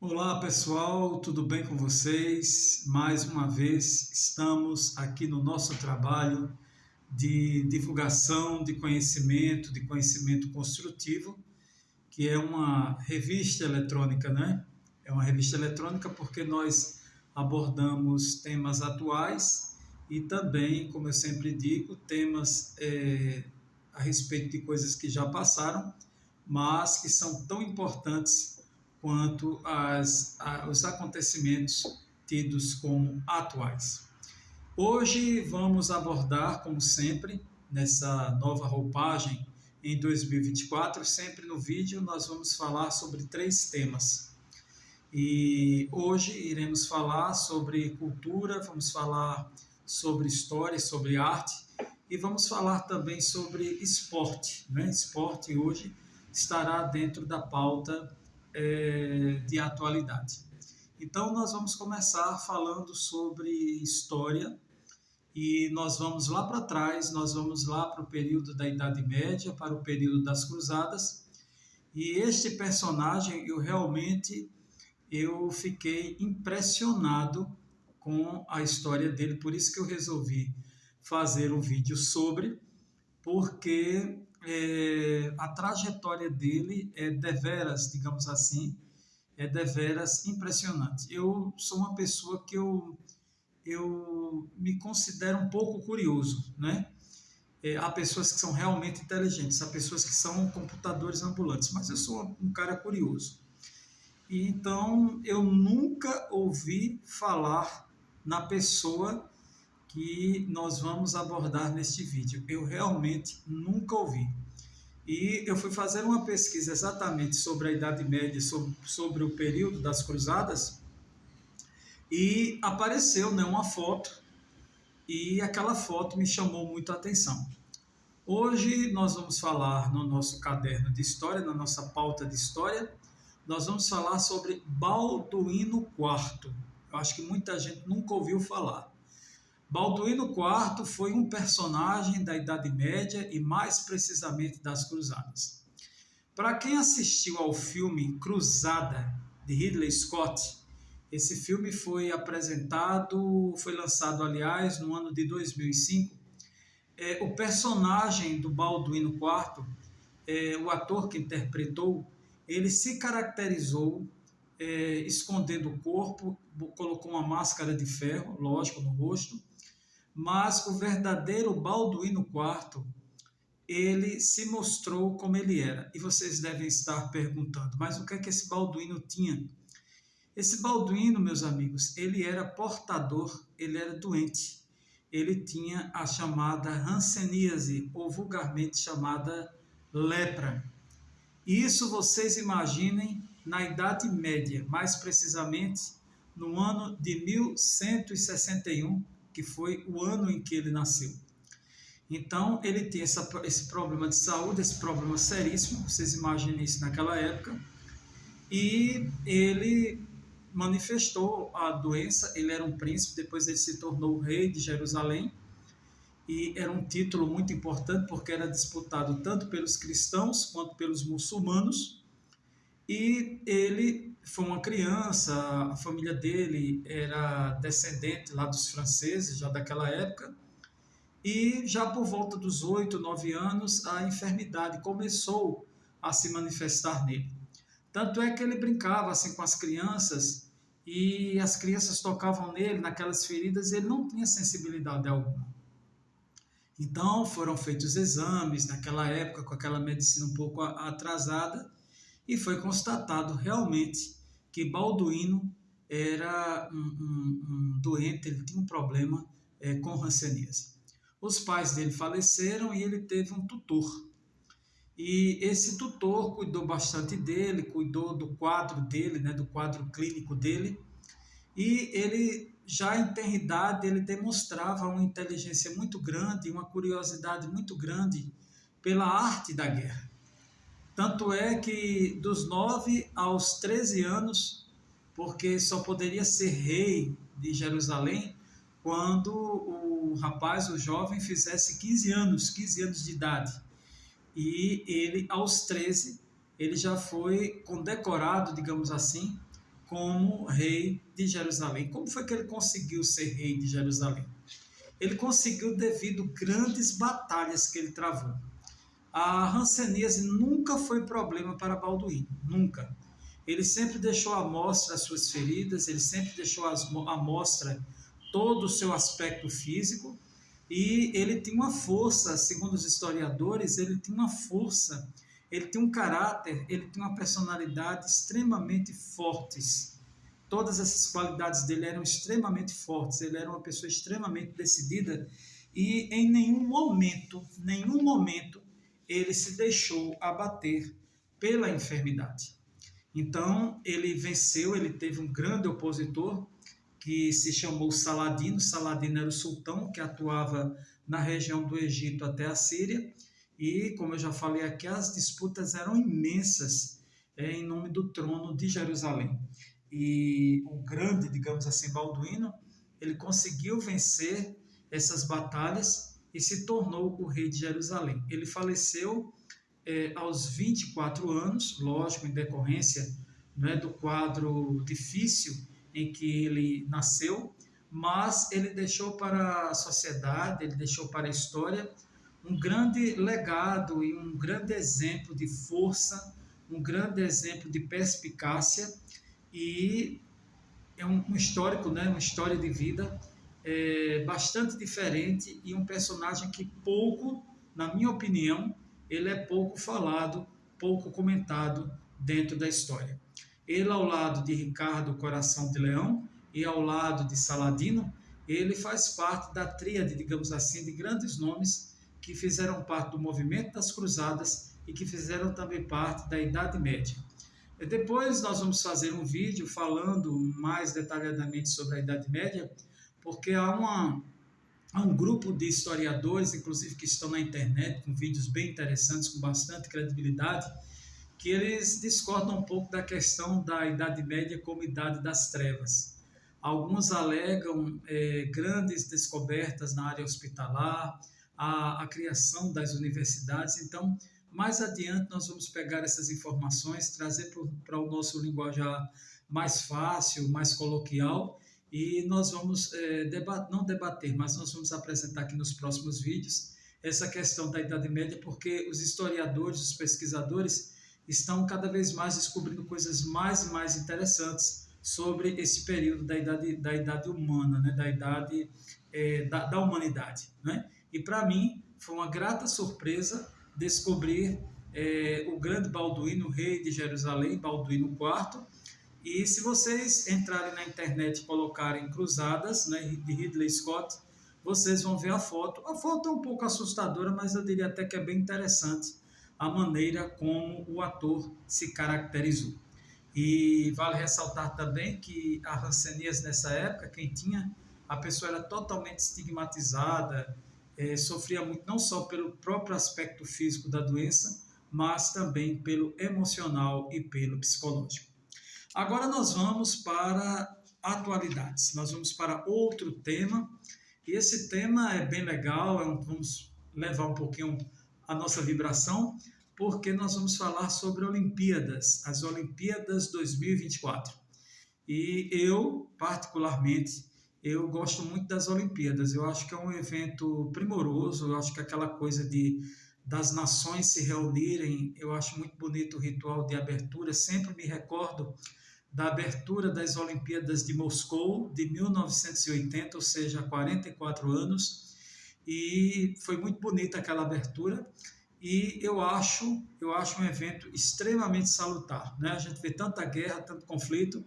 Olá pessoal, tudo bem com vocês? Mais uma vez estamos aqui no nosso trabalho de divulgação de conhecimento construtivo, que é uma revista eletrônica, né? É uma revista eletrônica porque nós abordamos temas atuais e também, como eu sempre digo, temas a respeito de coisas que já passaram, mas que são tão importantes quanto os acontecimentos tidos como atuais. Hoje vamos abordar, como sempre, nessa nova roupagem em 2024, sempre no vídeo nós vamos falar sobre 3 temas. E hoje iremos falar sobre cultura, vamos falar sobre história, sobre arte e vamos falar também sobre esporte, né? Esporte hoje estará dentro da pauta de atualidade. Então, nós vamos começar falando sobre história e nós vamos lá para trás, nós vamos lá para o período da Idade Média, para o período das Cruzadas. E este personagem, eu fiquei impressionado com a história dele, por isso que eu resolvi fazer um vídeo sobre, porque a trajetória dele é deveras, digamos assim, é deveras impressionante. Eu sou uma pessoa que eu me considero um pouco curioso, né? Há pessoas que são realmente inteligentes, há pessoas que são computadores ambulantes, mas eu sou um cara curioso. E então eu nunca ouvi falar na pessoa que nós vamos abordar neste vídeo. Eu realmente nunca ouvi. E eu fui fazer uma pesquisa exatamente sobre a Idade Média, sobre o período das Cruzadas, e apareceu, né, uma foto, e aquela foto me chamou muito a atenção. Hoje nós vamos falar no nosso caderno de história, na nossa pauta de história, nós vamos falar sobre Balduíno IV. Eu acho que muita gente nunca ouviu falar. Balduíno IV foi um personagem da Idade Média e mais precisamente das Cruzadas. Para quem assistiu ao filme Cruzada, de Ridley Scott, esse filme foi lançado, aliás, no ano de 2005. O personagem do Balduíno IV, o ator que interpretou, ele se caracterizou escondendo o corpo, colocou uma máscara de ferro, lógico, no rosto, mas o verdadeiro Balduíno IV, ele se mostrou como ele era. E vocês devem estar perguntando, mas o que é que esse Balduíno tinha? Esse Balduíno, meus amigos, ele era portador, ele era doente. Ele tinha a chamada hanseníase, ou vulgarmente chamada lepra. E isso vocês imaginem na Idade Média, mais precisamente no ano de 1161, que foi o ano em que ele nasceu. Então, ele tem esse problema de saúde, esse problema seríssimo, vocês imaginem isso naquela época, e ele manifestou a doença. Ele era um príncipe, depois ele se tornou rei de Jerusalém, e era um título muito importante porque era disputado tanto pelos cristãos quanto pelos muçulmanos. E ele foi uma criança, a família dele era descendente lá dos franceses, já daquela época, e já por volta dos 8, 9 anos, a enfermidade começou a se manifestar nele. Tanto é que ele brincava assim com as crianças, e as crianças tocavam nele, naquelas feridas, e ele não tinha sensibilidade alguma. Então foram feitos exames naquela época, com aquela medicina um pouco atrasada, e foi constatado realmente que Balduíno era um doente, ele tinha um problema com hanseníase. Os pais dele faleceram e ele teve um tutor. E esse tutor cuidou bastante dele, cuidou do quadro dele, né, do quadro clínico dele, e ele, já em tenra idade, ele demonstrava uma inteligência muito grande, uma curiosidade muito grande pela arte da guerra. Tanto é que dos 9 aos 13 anos, porque só poderia ser rei de Jerusalém quando o rapaz, o jovem, fizesse 15 anos de idade. E ele, aos 13, ele já foi condecorado, digamos assim, como rei de Jerusalém. Como foi que ele conseguiu ser rei de Jerusalém? Ele conseguiu devido a grandes batalhas que ele travou. A hanseníase nunca foi problema para Balduíno, nunca. Ele sempre deixou à mostra as suas feridas, ele sempre deixou à mostra todo o seu aspecto físico, e ele tinha uma força, segundo os historiadores, ele tinha uma força, ele tinha um caráter, ele tinha uma personalidade extremamente fortes. Todas essas qualidades dele eram extremamente fortes, ele era uma pessoa extremamente decidida, e em nenhum momento, ele se deixou abater pela enfermidade. Então, ele venceu, ele teve um grande opositor, que se chamou Saladino. Saladino era o sultão que atuava na região do Egito até a Síria, e, como eu já falei aqui, as disputas eram imensas em nome do trono de Jerusalém. E o grande, digamos assim, Balduíno, ele conseguiu vencer essas batalhas e se tornou o rei de Jerusalém. Ele faleceu aos 24 anos, lógico, em decorrência, né, do quadro difícil em que ele nasceu, mas ele deixou para a sociedade, ele deixou para a história um grande legado e um grande exemplo de força, um grande exemplo de perspicácia, e é um histórico, né, uma história de vida bastante diferente, e um personagem que pouco, na minha opinião, ele é pouco falado, pouco comentado dentro da história. Ele, ao lado de Ricardo Coração de Leão e ao lado de Saladino, ele faz parte da tríade, digamos assim, de grandes nomes que fizeram parte do movimento das Cruzadas e que fizeram também parte da Idade Média. E depois nós vamos fazer um vídeo falando mais detalhadamente sobre a Idade Média, porque há um grupo de historiadores, inclusive que estão na internet, com vídeos bem interessantes, com bastante credibilidade, que eles discordam um pouco da questão da Idade Média como Idade das Trevas. Alguns alegam grandes descobertas na área hospitalar, a criação das universidades. Então, mais adiante nós vamos pegar essas informações, trazer para o nosso linguajar mais fácil, mais coloquial, e nós vamos não debater, mas nós vamos apresentar aqui nos próximos vídeos essa questão da Idade Média, porque os historiadores, os pesquisadores estão cada vez mais descobrindo coisas mais e mais interessantes sobre esse período da idade humana, né? Da idade da humanidade, né? E para mim foi uma grata surpresa descobrir o grande Balduíno, rei de Jerusalém, Balduíno IV. E se vocês entrarem na internet e colocarem Cruzadas, né, de Ridley Scott, vocês vão ver a foto. A foto é um pouco assustadora, mas eu diria até que é bem interessante a maneira como o ator se caracterizou. E vale ressaltar também que a hanseníase nessa época, quem tinha, a pessoa era totalmente estigmatizada, sofria muito não só pelo próprio aspecto físico da doença, mas também pelo emocional e pelo psicológico. Agora nós vamos para atualidades, nós vamos para outro tema, e esse tema é bem legal, vamos levar um pouquinho a nossa vibração, porque nós vamos falar sobre Olimpíadas, as Olimpíadas 2024. E eu, particularmente, eu gosto muito das Olimpíadas, eu acho que é um evento primoroso, eu acho que aquela coisa das nações se reunirem, eu acho muito bonito o ritual de abertura, sempre me recordo da abertura das Olimpíadas de Moscou, de 1980, ou seja, há 44 anos, e foi muito bonita aquela abertura, e eu acho um evento extremamente salutar, né? A gente vê tanta guerra, tanto conflito,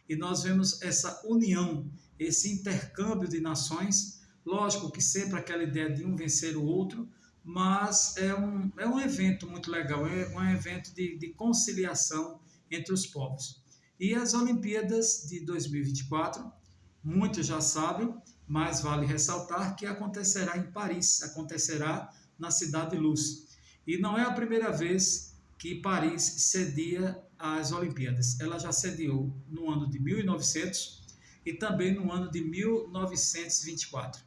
e nós vemos essa união, esse intercâmbio de nações, lógico que sempre aquela ideia de um vencer o outro, mas é um evento muito legal, é um evento de conciliação entre os povos. E as Olimpíadas de 2024, muitos já sabem, mas vale ressaltar que acontecerá em Paris, acontecerá na Cidade Luz. E não é a primeira vez que Paris cedia as Olimpíadas. Ela já sediou no ano de 1900 e também no ano de 1924.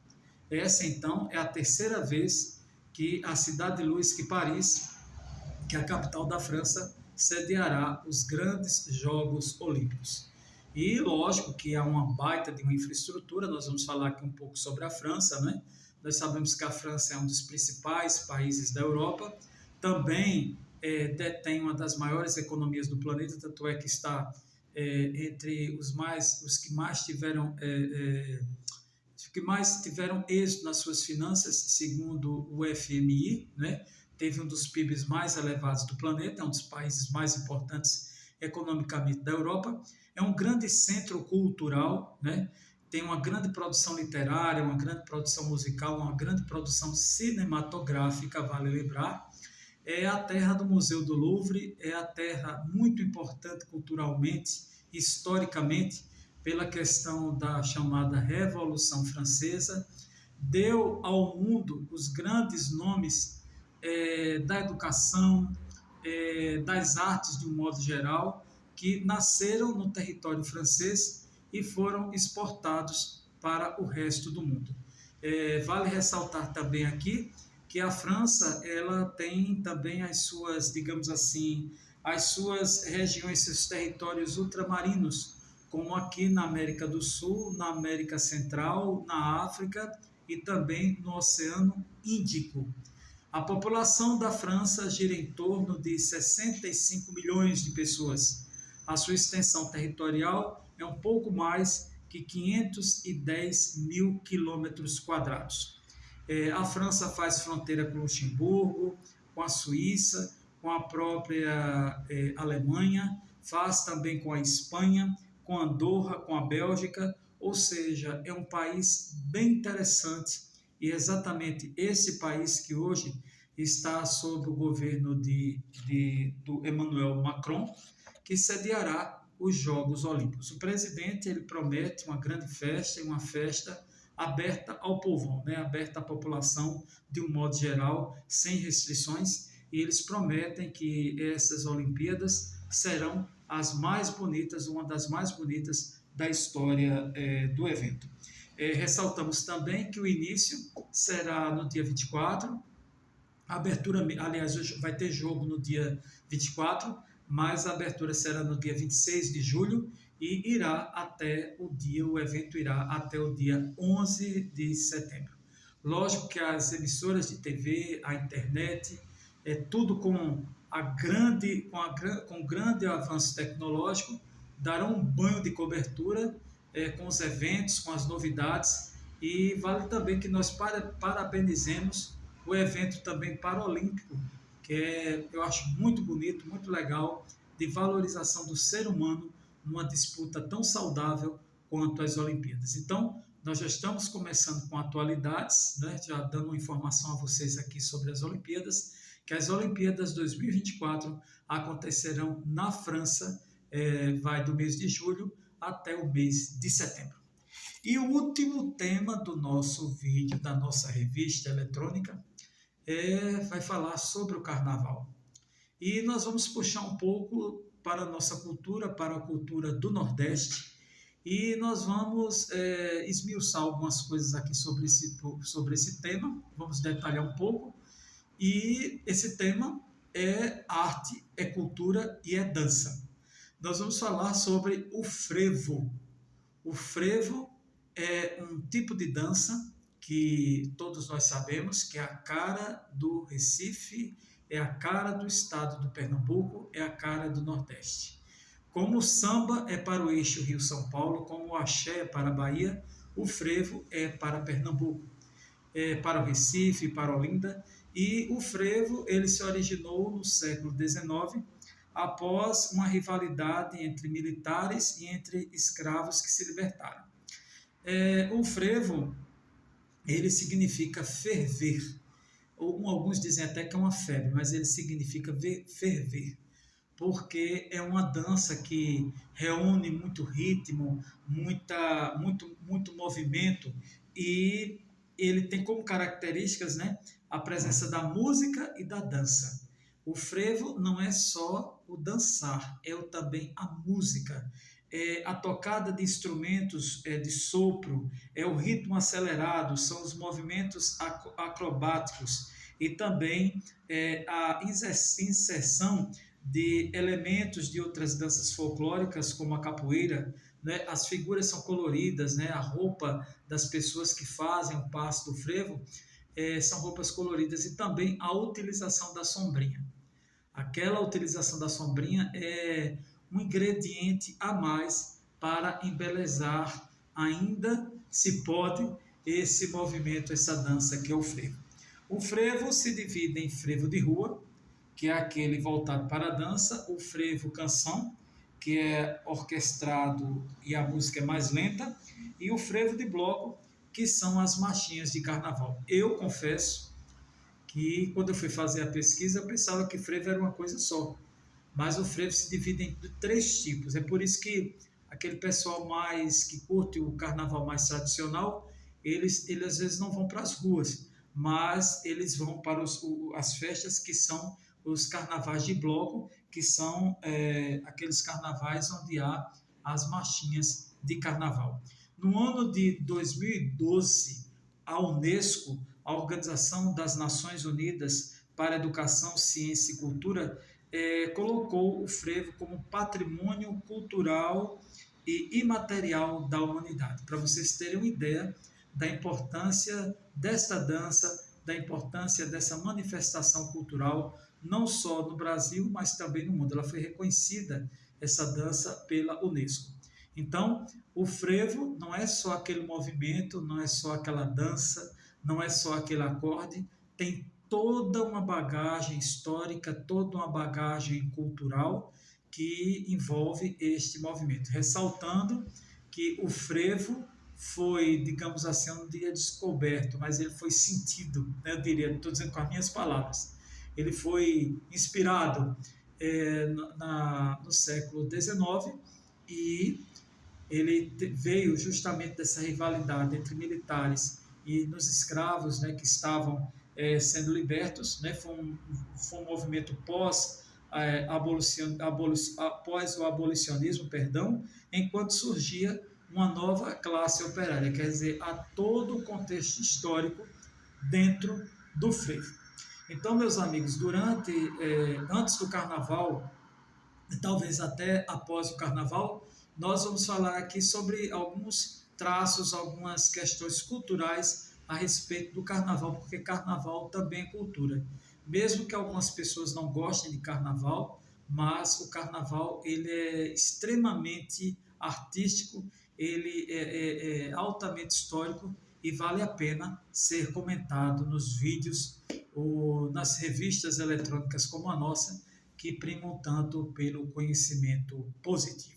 Essa, então, é a terceira vez que a Cidade Luz, que Paris, que é a capital da França, sediará os grandes Jogos Olímpicos. E lógico que há uma baita de uma infraestrutura. Nós vamos falar aqui um pouco sobre a França, né? Nós sabemos que a França é um dos principais países da Europa, também detém uma das maiores economias do planeta, tanto é que está entre os que mais tiveram êxito nas suas finanças, segundo o FMI, né? Teve um dos PIBs mais elevados do planeta, é um dos países mais importantes economicamente da Europa, é um grande centro cultural, né? Tem uma grande produção literária, uma grande produção musical, uma grande produção cinematográfica, vale lembrar. É a terra do Museu do Louvre, é a terra muito importante culturalmente, historicamente, pela questão da chamada Revolução Francesa, deu ao mundo os grandes nomes da educação, das artes de um modo geral, que nasceram no território francês e foram exportados para o resto do mundo. Vale ressaltar também aqui que a França ela tem também as suas, digamos assim, as suas regiões, seus territórios ultramarinos, como aqui na América do Sul, na América Central, na África e também no Oceano Índico. A população da França gira em torno de 65 milhões de pessoas. A sua extensão territorial é um pouco mais que 510 mil quilômetros quadrados. A França faz fronteira com o Luxemburgo, com a Suíça, com a própria Alemanha, faz também com a Espanha, com Andorra, com a Bélgica, ou seja, é um país bem interessante e é exatamente esse país que hoje está sob o governo do Emmanuel Macron, que sediará os Jogos Olímpicos. O presidente ele promete uma grande festa, uma festa aberta ao povão, né? Aberta à população de um modo geral, sem restrições, e eles prometem que essas Olimpíadas serão as mais bonitas, uma das mais bonitas da história do evento. Ressaltamos também que o início será no dia 24, a abertura, aliás, vai ter jogo no dia 24, mas a abertura será no dia 26 de julho e o evento irá até o dia 11 de setembro. Lógico que as emissoras de TV, a internet, tudo com grande avanço tecnológico, darão um banho de cobertura com os eventos, com as novidades, e vale também que nós parabenizemos o evento também paralímpico, que eu acho muito bonito, muito legal, de valorização do ser humano numa disputa tão saudável quanto as Olimpíadas. Então, nós já estamos começando com atualidades, né? Já dando uma informação a vocês aqui sobre as Olimpíadas, que as Olimpíadas 2024 acontecerão na França, vai do mês de julho até o mês de setembro. E o último tema do nosso vídeo, da nossa revista eletrônica, vai falar sobre o Carnaval. E nós vamos puxar um pouco para a nossa cultura, para a cultura do Nordeste, e nós vamos esmiuçar algumas coisas aqui sobre esse tema, vamos detalhar um pouco. E esse tema é arte, é cultura e é dança. Nós vamos falar sobre o frevo. O frevo é um tipo de dança que todos nós sabemos que é a cara do Recife, é a cara do estado do Pernambuco, é a cara do Nordeste. Como o samba é para o eixo Rio-São Paulo, como o axé é para a Bahia, o frevo é para Pernambuco, é para o Recife, para Olinda. E o frevo ele se originou no século XIX, após uma rivalidade entre militares e entre escravos que se libertaram. O frevo ele significa ferver, ou alguns dizem até que é uma febre, mas ele significa ferver, porque é uma dança que reúne muito ritmo, muito movimento, e ele tem como características, né, a presença da música e da dança. O frevo não é só o dançar, também a música, a tocada de instrumentos de sopro, o ritmo acelerado, são os movimentos acrobáticos e também a inserção de elementos de outras danças folclóricas, como a capoeira, né? As figuras são coloridas, né? A roupa das pessoas que fazem o passo do frevo são roupas coloridas, e também a utilização da sombrinha. Aquela utilização da sombrinha é um ingrediente a mais para embelezar, ainda se pode, esse movimento, essa dança que é o frevo. O frevo se divide em frevo de rua, que é aquele voltado para a dança, o frevo canção, que é orquestrado e a música é mais lenta, e o frevo de bloco, que são as marchinhas de carnaval. Eu confesso que quando eu fui fazer a pesquisa, eu pensava que frevo era uma coisa só, mas o frevo se divide em 3 tipos. É por isso que aquele pessoal mais que curte o carnaval mais tradicional, eles às vezes não vão para as ruas, mas eles vão para as festas que são os carnavais de bloco, que são aqueles carnavais onde há as marchinhas de carnaval. No ano de 2012, a Unesco, a Organização das Nações Unidas para a Educação, Ciência e Cultura, colocou o frevo como patrimônio cultural e imaterial da humanidade. Para vocês terem uma ideia da importância desta dança, da importância dessa manifestação cultural, não só no Brasil, mas também no mundo. Ela foi reconhecida, essa dança, pela Unesco. Então, o frevo não é só aquele movimento, não é só aquela dança, não é só aquele acorde, tem toda uma bagagem histórica, toda uma bagagem cultural que envolve este movimento. Ressaltando que o frevo foi, digamos assim, um dia descoberto, mas ele foi sentido, né? Eu diria, estou dizendo com as minhas palavras, ele foi inspirado no século XIX, e ele veio justamente dessa rivalidade entre militares e nos escravos, né, que estavam sendo libertos, né? Foi um movimento pós o abolicionismo, enquanto surgia uma nova classe operária, quer dizer, há todo o contexto histórico dentro do frevo. Então, meus amigos, antes do carnaval, e talvez até após o carnaval, nós vamos falar aqui sobre alguns traços, algumas questões culturais a respeito do carnaval, porque carnaval também é cultura. Mesmo que algumas pessoas não gostem de carnaval, mas o carnaval ele é extremamente artístico, ele é altamente histórico e vale a pena ser comentado nos vídeos ou nas revistas eletrônicas como a nossa, que primam tanto pelo conhecimento positivo.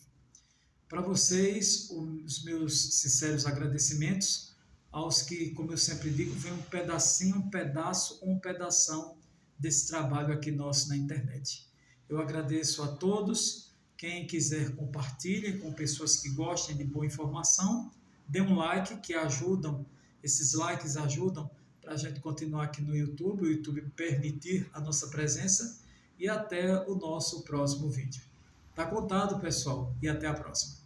Para vocês, os meus sinceros agradecimentos, aos que, como eu sempre digo, vem um pedacinho, um pedaço, um pedação desse trabalho aqui nosso na internet. Eu agradeço a todos. Quem quiser, compartilhe com pessoas que gostem de boa informação. Dê um like, que esses likes ajudam para a gente continuar aqui no YouTube, o YouTube permitir a nossa presença, e até o nosso próximo vídeo. Tá contado, pessoal, e até a próxima.